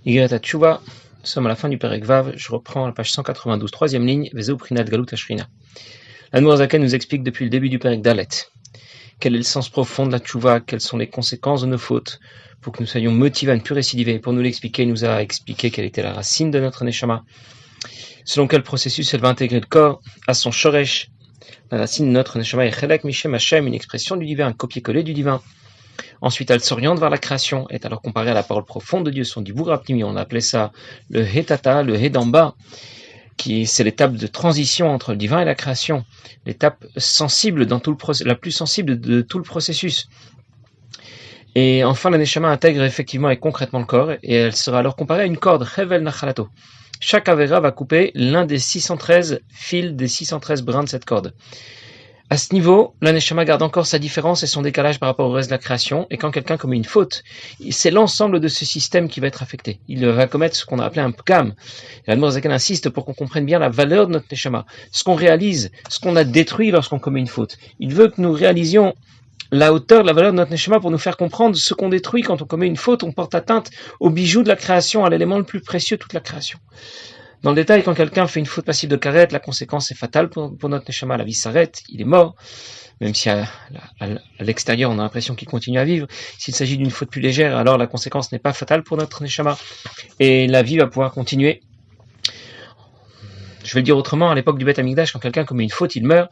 Igret Tchouva, nous sommes à la fin du Perek Vav, je reprends la page 192, troisième ligne, Vezeu Prinat Galut Ashrina. L'Admour Zaken nous explique depuis le début du Perek Dalet quel est le sens profond de la Tchouva, quelles sont les conséquences de nos fautes, pour que nous soyons motivés à ne plus récidiver. Pour nous l'expliquer, il nous a expliqué quelle était la racine de notre Neshama, selon quel processus elle va intégrer le corps à son Shoresh. La racine de notre Neshama est Chelek Mishem Hashem, une expression du divin, un copier-coller du divin. Ensuite, elle s'oriente vers la création, est alors comparée à la parole profonde de Dieu, son Dibur Apnimi. On appelait ça le Hetata, le He d'en bas, c'est l'étape de transition entre le divin et la création, l'étape sensible dans tout la plus sensible de tout le processus. Et enfin, la Neshama intègre effectivement et concrètement le corps, et elle sera alors comparée à une corde, Chevel Nachalato. Chaque Avera va couper l'un des 613 fils, des 613 brins de cette corde. À ce niveau, la Neshama garde encore sa différence et son décalage par rapport au reste de la création, et quand quelqu'un commet une faute, c'est l'ensemble de ce système qui va être affecté. Il va commettre ce qu'on a appelé un pkam. L'Admour Zaken insiste pour qu'on comprenne bien la valeur de notre Neshama, ce qu'on réalise, ce qu'on a détruit lorsqu'on commet une faute. Il veut que nous réalisions la hauteur, la valeur de notre Neshama pour nous faire comprendre ce qu'on détruit quand on commet une faute, on porte atteinte au bijou de la création, à l'élément le plus précieux de toute la création. Dans le détail, quand quelqu'un fait une faute passive de karet, la conséquence est fatale pour notre Neshama. La vie s'arrête, il est mort, même si à l'extérieur on a l'impression qu'il continue à vivre. S'il s'agit d'une faute plus légère, alors la conséquence n'est pas fatale pour notre Neshama, et la vie va pouvoir continuer. Je vais le dire autrement, à l'époque du Beth Amikdash, quand quelqu'un commet une faute, il meurt,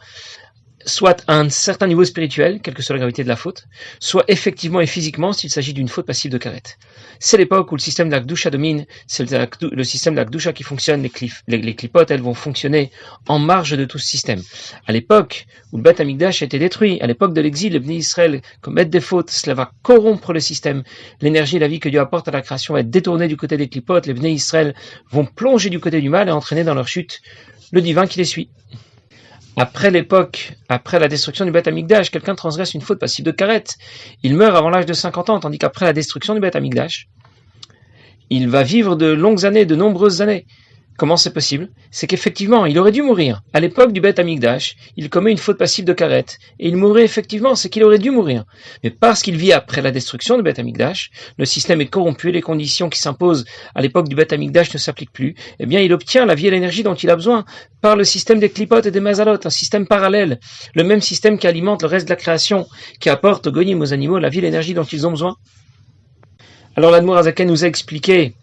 soit à un certain niveau spirituel, quelle que soit la gravité de la faute, soit effectivement et physiquement s'il s'agit d'une faute passive de karet. C'est l'époque où le système de la Gdusha domine, c'est le système de la Gdusha qui fonctionne, les clipotes, elles vont fonctionner en marge de tout ce système. À l'époque où le Beth Amikdash a été détruit, à l'époque de l'exil, les Bnei Israël commettent des fautes, cela va corrompre le système. L'énergie et la vie que Dieu apporte à la création va être détournée du côté des clipotes, les Bnei Israël vont plonger du côté du mal et entraîner dans leur chute le divin qui les suit. Après la destruction du Beth Amikdash, quelqu'un transgresse une faute passive de karet. Il meurt avant l'âge de 50 ans, tandis qu'après la destruction du Beth Amikdash, il va vivre de longues années, de nombreuses années. Comment c'est possible? C'est qu'effectivement, il aurait dû mourir. À l'époque du Beth Amikdash, il commet une faute passive de karet, et il mourrait effectivement, c'est qu'il aurait dû mourir. Mais parce qu'il vit après la destruction du Beth Amikdash, le système est corrompu, les conditions qui s'imposent à l'époque du Beth Amikdash ne s'appliquent plus, eh bien il obtient la vie et l'énergie dont il a besoin par le système des clipotes et des mazalot, un système parallèle, le même système qui alimente le reste de la création, qui apporte aux goyim, aux animaux, la vie et l'énergie dont ils ont besoin. Alors l'Admour Zaken nous a expliqué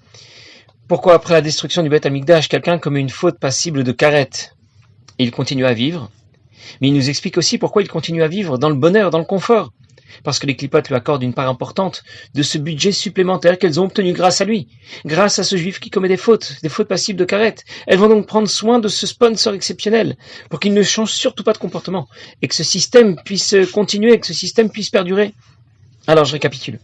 pourquoi après la destruction du Beth Amikdash, quelqu'un commet une faute passible de karet et il continue à vivre. Mais il nous explique aussi pourquoi il continue à vivre dans le bonheur, dans le confort. Parce que les clipotes lui accordent une part importante de ce budget supplémentaire qu'elles ont obtenu grâce à lui, grâce à ce juif qui commet des fautes passibles de karet. Elles vont donc prendre soin de ce sponsor exceptionnel pour qu'il ne change surtout pas de comportement et que ce système puisse continuer, que ce système puisse perdurer. Alors je récapitule.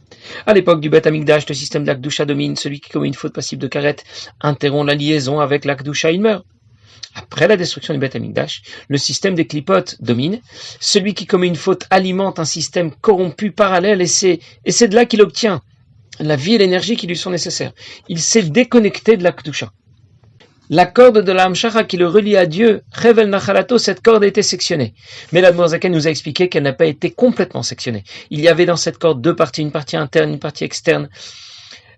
À l'époque du Beth Amikdash, le système de la Gdusha domine. Celui qui commet une faute passive de karet interrompt la liaison avec la Gdusha, il meurt. Après la destruction du Beth Amikdash, le système des clipotes domine. Celui qui commet une faute alimente un système corrompu parallèle et c'est de là qu'il obtient la vie et l'énergie qui lui sont nécessaires. Il s'est déconnecté de la Gdusha. La corde de la Hamshacha qui le relie à Dieu, Chevel Nachalato, cette corde a été sectionnée. Mais l'Admour Zaken nous a expliqué qu'elle n'a pas été complètement sectionnée. Il y avait dans cette corde deux parties, une partie interne, une partie externe.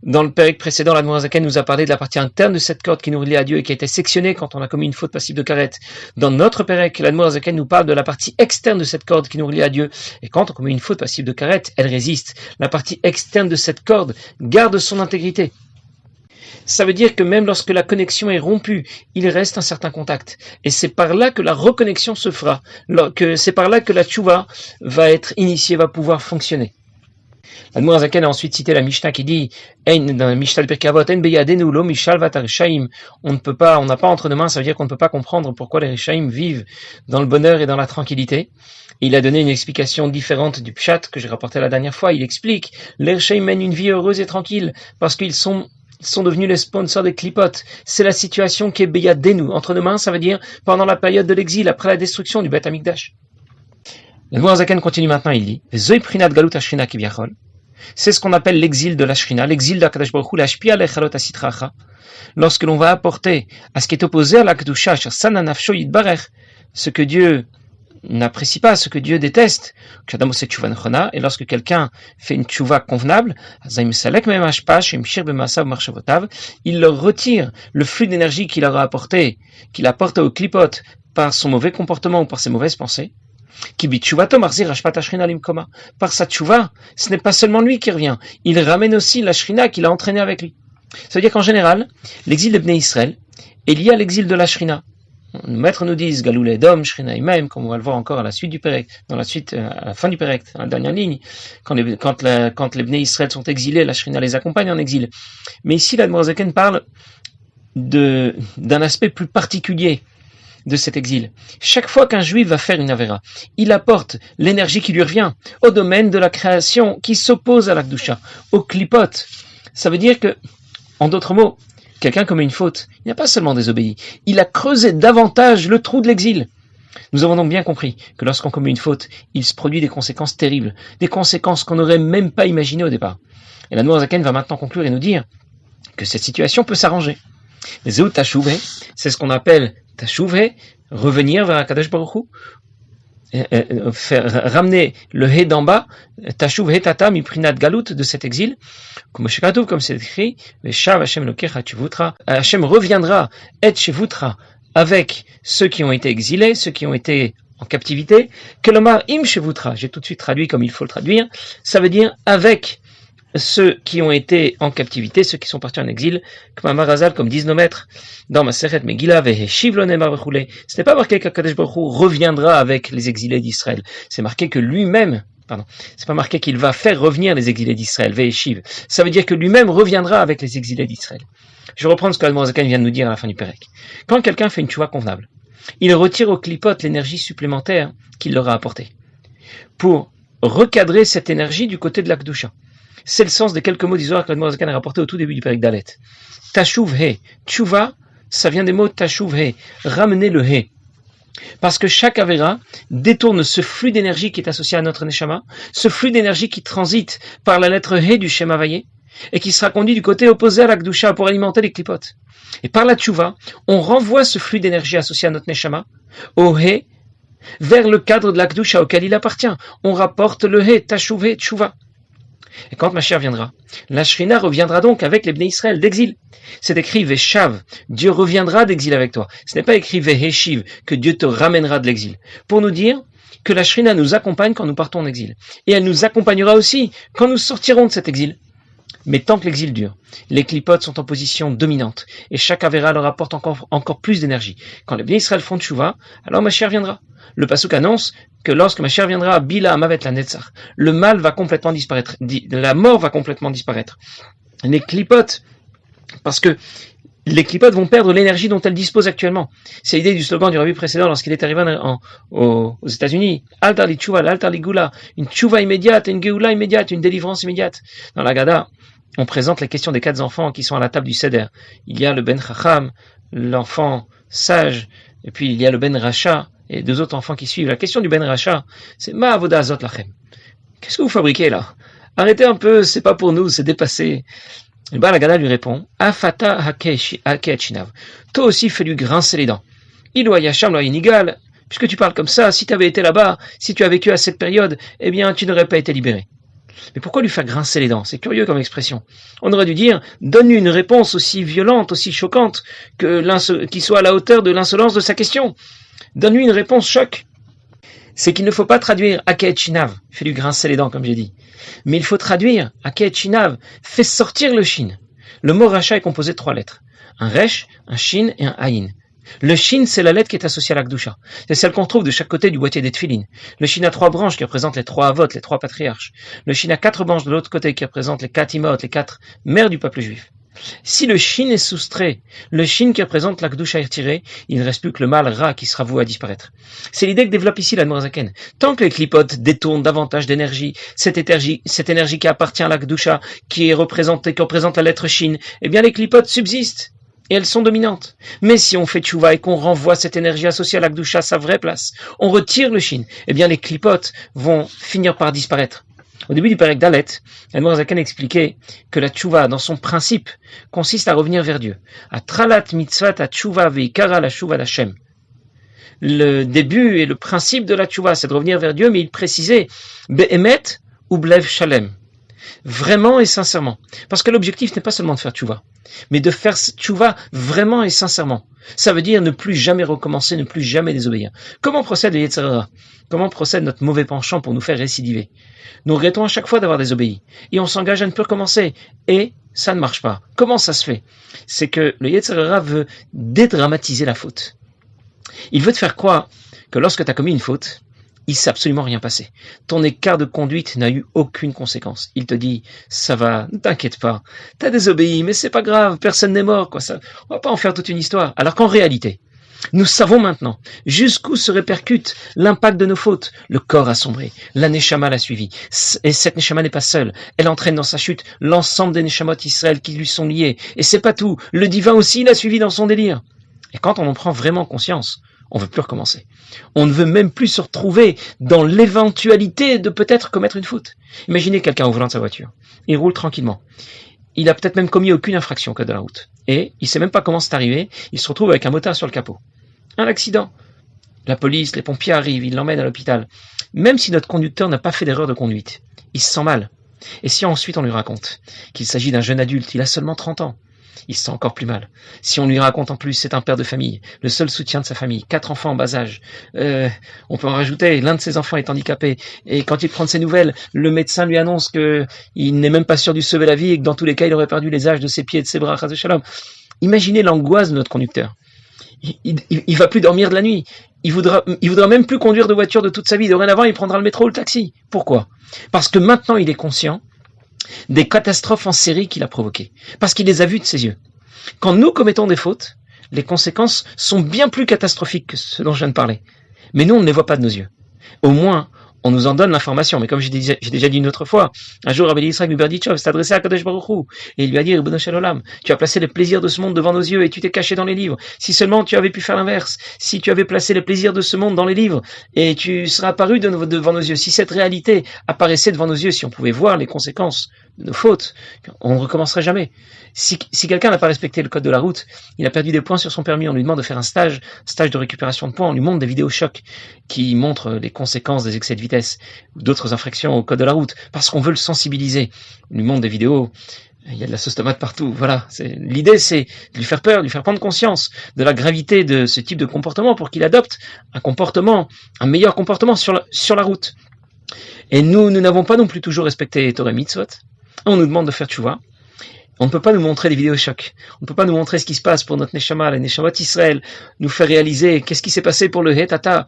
Dans le Pérec précédent, l'Admour Zaken nous a parlé de la partie interne de cette corde qui nous relie à Dieu et qui a été sectionnée quand on a commis une faute passive de karet. Dans notre Pérec, l'Admour Zaken nous parle de la partie externe de cette corde qui nous relie à Dieu. Et quand on commet une faute passive de karet, elle résiste. La partie externe de cette corde garde son intégrité. Ça veut dire que même lorsque la connexion est rompue, il reste un certain contact. Et c'est par là que la reconnexion se fera. C'est par là que la tchouva va être initiée, va pouvoir fonctionner. L'Admour Zaken a ensuite cité la Mishnah qui dit dans la Mishnah de Pirkei Avot, En beyadenu lo mishalvat hareshaim. On n'a pas entre nos mains, ça veut dire qu'on ne peut pas comprendre pourquoi les Reshaim vivent dans le bonheur et dans la tranquillité. Il a donné une explication différente du Pshat que j'ai rapporté la dernière fois. Il explique, les Reshaim mènent une vie heureuse et tranquille parce qu'ils sont devenus les sponsors des clipotes. C'est la situation qui est beyadenu, entre nos mains, ça veut dire pendant la période de l'exil, après la destruction du Beth Amikdash. L'Admour Zaken continue maintenant, il dit, Zoi prinat galut ashrina kivyachol. C'est ce qu'on appelle l'exil de la Shrina, l'exil d'Akadosh Baruch Hu, l'ashpia lechalot asitracha. Lorsque l'on va apporter à ce qui est opposé à la Kedusha, sana nafsho yitbarech, ce que Dieu n'apprécie pas ce que Dieu déteste, et lorsque quelqu'un fait une tchouva convenable, il leur retire le flux d'énergie qu'il leur a apporté, qu'il apporte au klipot par son mauvais comportement ou par ses mauvaises pensées. Par sa tchouva, ce n'est pas seulement lui qui revient, il ramène aussi la shrina qu'il a entraînée avec lui. Ça veut dire qu'en général, l'exil de Bnei Israël est lié à l'exil de la shrina. Les maîtres nous disent Galou l'Edom, Shrina Imaim, comme on va le voir encore à la suite du Pérec, à la fin du Pérec, dans la dernière ligne, quand les Bnei Israël sont exilés, la Shrina les accompagne en exil. Mais ici, l'Admor Zaken parle d'un aspect plus particulier de cet exil. Chaque fois qu'un juif va faire une avéra, il apporte l'énergie qui lui revient au domaine de la création qui s'oppose à l'Akdusha, au klipot. Ça veut dire que, en d'autres mots, quelqu'un commet une faute, il n'a pas seulement désobéi, il a creusé davantage le trou de l'exil. Nous avons donc bien compris que lorsqu'on commet une faute, il se produit des conséquences terribles, des conséquences qu'on n'aurait même pas imaginées au départ. Et la Noirzaken va maintenant conclure et nous dire que cette situation peut s'arranger. Les Zéout Tashuvhe, c'est ce qu'on appelle Tashuvhe, revenir vers Akadosh Baruch Hu, ramener le He d'en bas, Tashuvhe Tata Miprinat Galut de cet exil, comme c'est écrit, Hashem reviendra et Shevutra avec ceux qui ont été exilés, ceux qui ont été en captivité, Kelomar Im Shevutra, j'ai tout de suite traduit comme il faut le traduire, ça veut dire avec ceux qui ont été en captivité, ceux qui sont partis en exil, comme disent nos maîtres, dans Masechet Megillah, Veheshiv lo nemar vechulei. Ce n'est pas marqué qu'Akadosh Baruch Hu reviendra avec les exilés d'Israël. C'est marqué que lui-même, c'est pas marqué qu'il va faire revenir les exilés d'Israël, Veheshiv. Ça veut dire que lui-même reviendra avec les exilés d'Israël. Je reprends ce que Admor Zaken vient de nous dire à la fin du Pérec. Quand quelqu'un fait une tchouva convenable, il retire au klipot l'énergie supplémentaire qu'il leur a apportée, pour recadrer cette énergie du côté de l'Akdusha. C'est le sens des quelques mots d'Izohar que l'Admor Zaken a rapporté au tout début du Pérec Dalet. Tashuv he. Tchouva, ça vient des mots tashuv he. Ramener le he. Parce que chaque avéra détourne ce flux d'énergie qui est associé à notre neshama, ce flux d'énergie qui transite par la lettre he du Shem Havayé, et qui sera conduit du côté opposé à l'Akdusha pour alimenter les klipotes. Et par la tchouva, on renvoie ce flux d'énergie associé à notre neshama, au he, vers le cadre de l'Akdusha auquel il appartient. On rapporte le he, tashuv he, tchouva. Et quand Mashiach viendra, la Shrina reviendra donc avec les Bnei Israël d'exil. C'est écrit Veshav, Dieu reviendra d'exil avec toi. Ce n'est pas écrit Veheshiv, que Dieu te ramènera de l'exil. Pour nous dire que la Shrina nous accompagne quand nous partons en exil. Et elle nous accompagnera aussi quand nous sortirons de cet exil. Mais tant que l'exil dure, les klipotes sont en position dominante. Et chaque avéra leur apporte encore plus d'énergie. Quand les Bnei Israël font tchouva, alors Mashiach viendra. Le pasuk annonce que lorsque Mashiach viendra, Bila Amavet la Netzach, le mal va complètement disparaître, la mort va complètement disparaître. Les klipotes, parce que les klipotes vont perdre l'énergie dont elles disposent actuellement. C'est l'idée du slogan du rabbi précédent lorsqu'il est arrivé aux États-Unis. Altar li tchouva, altar li gula, une tchouva immédiate, une geoula immédiate, une délivrance immédiate. Dans la Gada, on présente la question des 4 enfants qui sont à la table du Seder. Il y a le Ben Chacham, l'enfant sage, et puis il y a le Ben Racha, et 2 autres enfants qui suivent. La question du Ben Racha, c'est Ma avoda azot lachem. Qu'est-ce que vous fabriquez là? Arrêtez un peu, c'est pas pour nous, c'est dépassé. Et la Gada lui répond Afata hakechinav. Toi aussi fais-lui grincer les dents. Ilo ayasham lo inigal. Puisque tu parles comme ça, si tu avais été là-bas, si tu as vécu à cette période, eh bien tu n'aurais pas été libéré. Mais pourquoi lui faire grincer les dents? C'est curieux comme expression. On aurait dû dire donne-lui une réponse aussi violente, aussi choquante, qui soit à la hauteur de l'insolence de sa question. Donne-lui une réponse choc. C'est qu'il ne faut pas traduire Aket Shinav, fais-lui grincer les dents comme j'ai dit. Mais il faut traduire Aket Shinav, fais sortir le shin. Le mot Racha est composé de 3 lettres. Un Resh, un Shin et un Ayin. Le Shin, c'est la lettre qui est associée à l'Akdusha. C'est celle qu'on trouve de chaque côté du boîtier des Tfilin. Le Shin a 3 branches qui représentent les 3 Avot, les 3 patriarches. Le Shin a 4 branches de l'autre côté qui représentent les 4 Imot, les 4 mères du peuple juif. Si le Shin est soustrait, le Shin qui représente l'Akdusha est retiré, il ne reste plus que le mal Ra qui sera voué à disparaître. C'est l'idée que développe ici l'Admor Zaken. Tant que les klipotes détournent davantage d'énergie, cette énergie qui appartient à l'Akdusha, qui représente la lettre Shin, eh bien les klipotes subsistent. Et elles sont dominantes. Mais si on fait tchouva et qu'on renvoie cette énergie associée à l'Akdusha à sa vraie place, on retire le Shin, eh bien les klipotes vont finir par disparaître. Au début du Pérec Dalet, l'Admor Zaken expliquait que la tchouva, dans son principe, consiste à revenir vers Dieu. À tralat mitzvat à tchouva veikara la tchouva d'Hashem. le début et le principe de la tchouva, c'est de revenir vers Dieu, mais il précisait Be'emet ou Blev Shalem. Vraiment et sincèrement. Parce que l'objectif n'est pas seulement de faire tchouva, mais de faire tchouva vraiment et sincèrement. Ça veut dire ne plus jamais recommencer, ne plus jamais désobéir. Comment procède le Yetzer Hara? Comment procède notre mauvais penchant pour nous faire récidiver? Nous regrettons à chaque fois d'avoir désobéi. Et on s'engage à ne plus recommencer. Et ça ne marche pas. Comment ça se fait? C'est que le Yetzer Hara veut dédramatiser la faute. Il veut te faire croire que lorsque tu as commis une faute, il s'est absolument rien passé. Ton écart de conduite n'a eu aucune conséquence. Il te dit, ça va, ne t'inquiète pas. T'as désobéi, mais c'est pas grave, personne n'est mort, quoi. Ça, on va pas en faire toute une histoire. Alors qu'en réalité, nous savons maintenant jusqu'où se répercute l'impact de nos fautes. Le corps a sombré, la Neshama l'a suivi. Et cette Neshama n'est pas seule. Elle entraîne dans sa chute l'ensemble des Neshamot Israël qui lui sont liés. Et c'est pas tout. Le divin aussi l'a suivi dans son délire. Et quand on en prend vraiment conscience, on ne veut plus recommencer. On ne veut même plus se retrouver dans l'éventualité de peut-être commettre une faute. Imaginez quelqu'un au volant de sa voiture. Il roule tranquillement. Il a peut-être même commis aucune infraction au code de la route. Et il ne sait même pas comment c'est arrivé. Il se retrouve avec un motard sur le capot. Un accident. La police, les pompiers arrivent, ils l'emmènent à l'hôpital. Même si notre conducteur n'a pas fait d'erreur de conduite, il se sent mal. Et si ensuite on lui raconte qu'il s'agit d'un jeune adulte, il a seulement 30 ans, il se sent encore plus mal. Si on lui raconte en plus, c'est un père de famille, le seul soutien de sa famille, 4 enfants en bas âge. On peut en rajouter, l'un de ses enfants est handicapé. Et quand il prend de ses nouvelles, le médecin lui annonce qu'il n'est même pas sûr de lui sauver la vie et que dans tous les cas, il aurait perdu les âges de ses pieds et de ses bras. Shalom. Imaginez l'angoisse de notre conducteur. Il va plus dormir de la nuit. Il voudra même plus conduire de voiture de toute sa vie. Dorénavant, il prendra le métro ou le taxi. Pourquoi? Parce que maintenant, il est conscient des catastrophes en série qu'il a provoquées, parce qu'il les a vues de ses yeux. Quand nous commettons des fautes, les conséquences sont bien plus catastrophiques que ce dont je viens de parler. Mais nous, on ne les voit pas de nos yeux. Au moins, on nous en donne l'information. Mais comme j'ai déjà dit une autre fois, un jour, Rabbi Yitzhak Luberditchov s'est adressé à Kadosh Baruch Hu, et il lui a dit, Ribono Shel Olam, tu as placé les plaisirs de ce monde devant nos yeux et tu t'es caché dans les livres. Si seulement tu avais pu faire l'inverse, si tu avais placé les plaisirs de ce monde dans les livres, et tu serais apparu devant nos yeux, si cette réalité apparaissait devant nos yeux, si on pouvait voir les conséquences de nos fautes, on ne recommencerait jamais. Si quelqu'un n'a pas respecté le code de la route, il a perdu des points sur son permis, on lui demande de faire un stage de récupération de points, on lui montre des vidéos chocs qui montrent les conséquences des excès de vitesse ou d'autres infractions au code de la route, parce qu'on veut le sensibiliser. On lui montre des vidéos, il y a de la sauce tomate partout, voilà. L'idée, c'est de lui faire peur, de lui faire prendre conscience de la gravité de ce type de comportement pour qu'il adopte un meilleur comportement sur la route. Et nous n'avons pas non plus toujours respecté Torah et Mitzvot. On nous demande de faire tchouva. On ne peut pas nous montrer des vidéos chocs. On ne peut pas nous montrer ce qui se passe pour notre Neshama, les Neshamot Israël, nous faire réaliser qu'est-ce qui s'est passé pour le Hetata,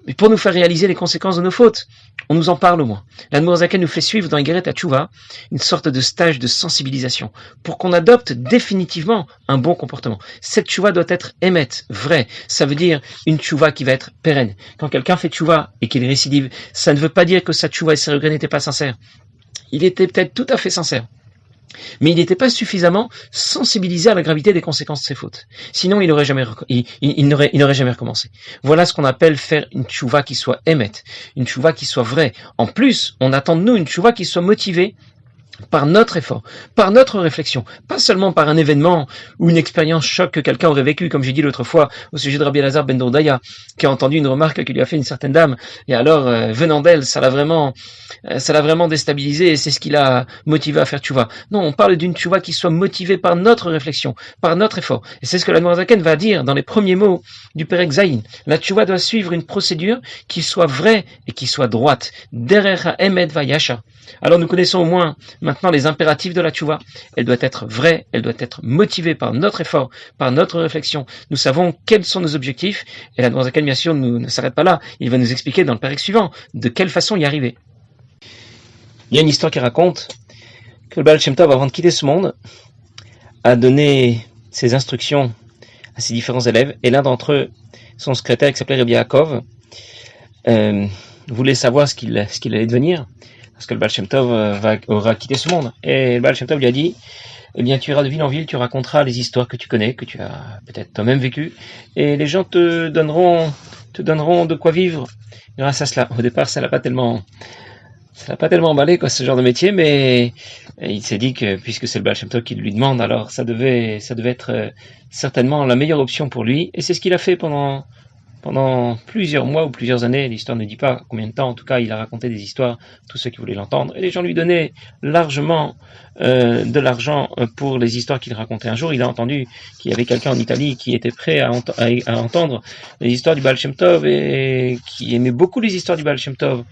mais pour nous faire réaliser les conséquences de nos fautes. On nous en parle au moins. L'Admour Zaken nous fait suivre dans Igeret HaTchouva une sorte de stage de sensibilisation pour qu'on adopte définitivement un bon comportement. Cette tchouva doit être émette, vraie. Ça veut dire une tchouva qui va être pérenne. Quand quelqu'un fait tchouva et qu'il récidive, ça ne veut pas dire que sa tchouva et ses regrets n'étaient pas sincères. Il était peut-être tout à fait sincère, mais il n'était pas suffisamment sensibilisé à la gravité des conséquences de ses fautes. Sinon, il n'aurait jamais recommencé. Voilà ce qu'on appelle faire une tchouva qui soit émette, une tchouva qui soit vraie. En plus, on attend de nous une tchouva qui soit motivée par notre effort, par notre réflexion, pas seulement par un événement ou une expérience choc que quelqu'un aurait vécu, comme j'ai dit l'autre fois au sujet de Rabbi Elazar ben Dourdaya, qui a entendu une remarque que lui a fait une certaine dame, et alors, venant d'elle, ça l'a vraiment déstabilisé, et c'est ce qui l'a motivé à faire tchouva. Non, on parle d'une tchouva qui soit motivée par notre réflexion, par notre effort. Et c'est ce que l'Admour Zaken va dire dans les premiers mots du Perek Zayin. La tchouva doit suivre une procédure qui soit vraie et qui soit droite. Derer ha'emet vayasha. Alors nous connaissons au moins maintenant les impératifs de la tchouva. Elle doit être vraie, elle doit être motivée par notre effort, par notre réflexion. Nous savons quels sont nos objectifs, et l'Admour Zaken, bien sûr, ne s'arrête pas là. Il va nous expliquer dans le Perek suivant de quelle façon y arriver. Il y a une histoire qui raconte que le Baal Shem Tov, avant de quitter ce monde, a donné ses instructions à ses différents élèves, et l'un d'entre eux, son secrétaire qui s'appelait Rabbi Yaakov, voulait savoir ce qu'il allait devenir, parce que le Baal Shem Tov aura quitté ce monde. Et le Baal Shem Tov lui a dit, eh bien, tu iras de ville en ville, tu raconteras les histoires que tu connais, que tu as peut-être toi-même vécues, et les gens te donneront de quoi vivre grâce à cela. Au départ, ça l'a pas tellement emballé, quoi, ce genre de métier, mais il s'est dit que puisque c'est le Baal Shem Tov qui lui demande, alors ça devait être certainement la meilleure option pour lui, et c'est ce qu'il a fait pendant pendant plusieurs mois ou plusieurs années, l'histoire ne dit pas combien de temps, en tout cas il a raconté des histoires, tous ceux qui voulaient l'entendre, et les gens lui donnaient largement de l'argent pour les histoires qu'il racontait. Un jour il a entendu qu'il y avait quelqu'un en Italie qui était prêt à entendre les histoires du Baal Shem Tov et qui aimait beaucoup les histoires du Baal Shem Tov.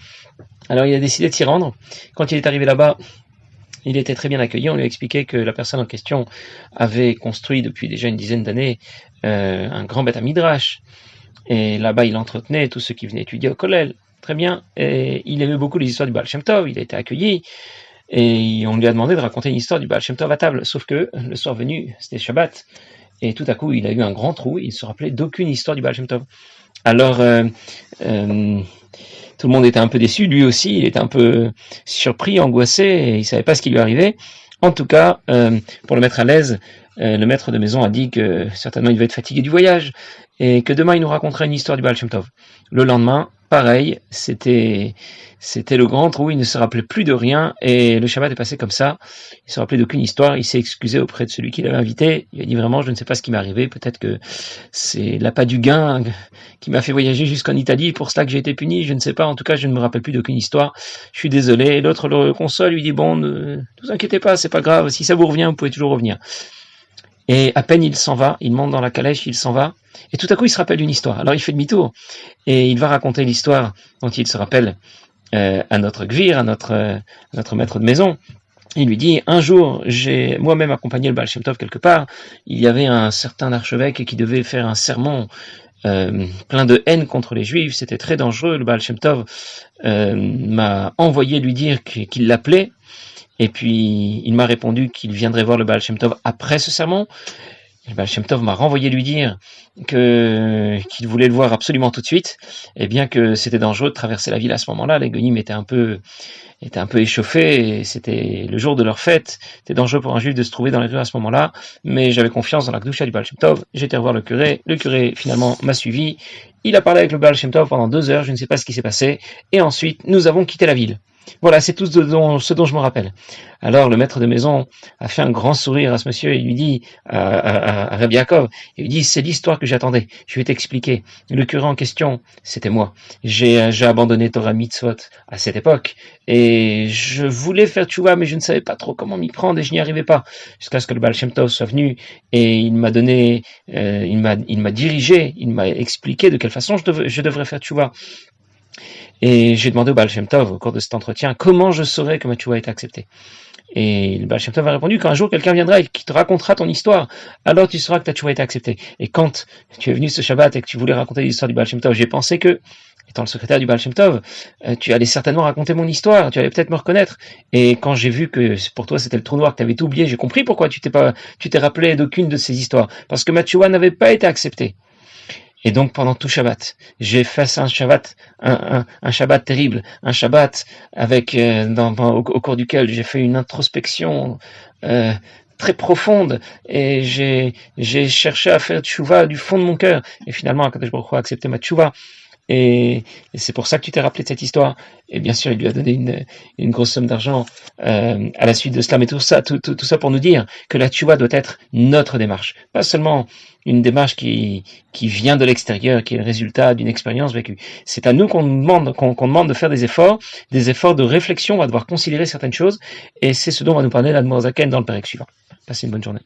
Alors il a décidé de s'y rendre. Quand il est arrivé là-bas, il était très bien accueilli. On lui a expliqué que la personne en question avait construit depuis déjà une dizaine d'années un grand Beth Midrash. Et là-bas, il entretenait tous ceux qui venaient étudier au Kollel. Très bien. Et il aimait beaucoup les histoires du Baal Shem Tov. Il a été accueilli. Et on lui a demandé de raconter une histoire du Baal Shem Tov à table. Sauf que le soir venu, c'était Shabbat. Et tout à coup, il a eu un grand trou. Il ne se rappelait d'aucune histoire du Baal Shem Tov. Alors, tout le monde était un peu déçu. Lui aussi, il était un peu surpris, angoissé. Et il ne savait pas ce qui lui arrivait. En tout cas, pour le mettre à l'aise, le maître de maison a dit que certainement il devait être fatigué du voyage et que demain il nous raconterait une histoire du Baal Shem Tov. Le lendemain, pareil, c'était le grand trou, il ne se rappelait plus de rien et le Shabbat est passé comme ça. Il ne se rappelait d'aucune histoire, il s'est excusé auprès de celui qui l'avait invité. Il a dit vraiment, je ne sais pas ce qui m'est arrivé, peut-être que c'est l'appât du gain qui m'a fait voyager jusqu'en Italie, pour cela que j'ai été puni, je ne sais pas, en tout cas je ne me rappelle plus d'aucune histoire, je suis désolé. Et l'autre le console, lui dit bon, ne vous inquiétez pas, c'est pas grave, si ça vous revient, vous pouvez toujours revenir. Et à peine il s'en va, il monte dans la calèche, il s'en va, et tout à coup il se rappelle d'une histoire. Alors il fait demi-tour, et il va raconter l'histoire dont il se rappelle à notre gvir, à notre maître de maison. Il lui dit, un jour, j'ai moi-même accompagné le Baal Shem Tov quelque part, il y avait un certain archevêque qui devait faire un sermon plein de haine contre les Juifs, c'était très dangereux, le Baal Shem Tov m'a envoyé lui dire qu'il l'appelait, et puis il m'a répondu qu'il viendrait voir le Baal Shem Tov après ce sermon. Le Baal Shem Tov m'a renvoyé lui dire qu'il voulait le voir absolument tout de suite, et bien que c'était dangereux de traverser la ville à ce moment-là, les Goyim étaient un peu échauffés, et c'était le jour de leur fête, c'était dangereux pour un juif de se trouver dans les rues à ce moment-là, mais j'avais confiance dans la Kedusha du Baal Shem Tov, j'étais revoir le curé finalement m'a suivi, il a parlé avec le Baal Shem Tov pendant 2 heures, je ne sais pas ce qui s'est passé, et ensuite nous avons quitté la ville. Voilà, c'est tout ce dont je me rappelle. Alors le maître de maison a fait un grand sourire à ce monsieur et lui dit à Rabbi Yaakov, il lui dit c'est l'histoire que j'attendais. Je vais t'expliquer. Le curé en question, c'était moi. J'ai abandonné Torah Mitzvot à cette époque et je voulais faire tchouva mais je ne savais pas trop comment m'y prendre et je n'y arrivais pas jusqu'à ce que le Baal Shem Tov soit venu et il m'a donné, il m'a dirigé, il m'a expliqué de quelle façon je devrais faire tchouva. Et j'ai demandé au Baal Shem Tov, au cours de cet entretien, comment je saurais que ma tchouva est acceptée. Et le Baal Shem Tov a répondu qu'un jour quelqu'un viendra et qui te racontera ton histoire, alors tu sauras que ta tchouva est acceptée. Et quand tu es venu ce Shabbat et que tu voulais raconter l'histoire du Baal Shem Tov, j'ai pensé que, étant le secrétaire du Baal Shem Tov, tu allais certainement raconter mon histoire, tu allais peut-être me reconnaître. Et quand j'ai vu que pour toi c'était le trou noir, que tu avais tout oublié, j'ai compris pourquoi tu t'es rappelé d'aucune de ces histoires. Parce que ma tchouva n'avait pas été acceptée. Et donc pendant tout Shabbat, j'ai fait un Shabbat terrible, un Shabbat avec au cours duquel j'ai fait une introspection très profonde et j'ai cherché à faire tchouva du fond de mon cœur. Et finalement, Akadosh Baruch Hu a accepté ma tchouva. Et c'est pour ça que tu t'es rappelé de cette histoire. Et bien sûr, il lui a donné une grosse somme d'argent à la suite de cela. Mais tout ça pour nous dire que la tchouva doit être notre démarche. Pas seulement une démarche qui vient de l'extérieur, qui est le résultat d'une expérience vécue. C'est à nous qu'on demande de faire des efforts de réflexion. On va devoir considérer certaines choses. Et c'est ce dont va nous parler l'Admor Zaken dans le pérec suivant. Passez une bonne journée.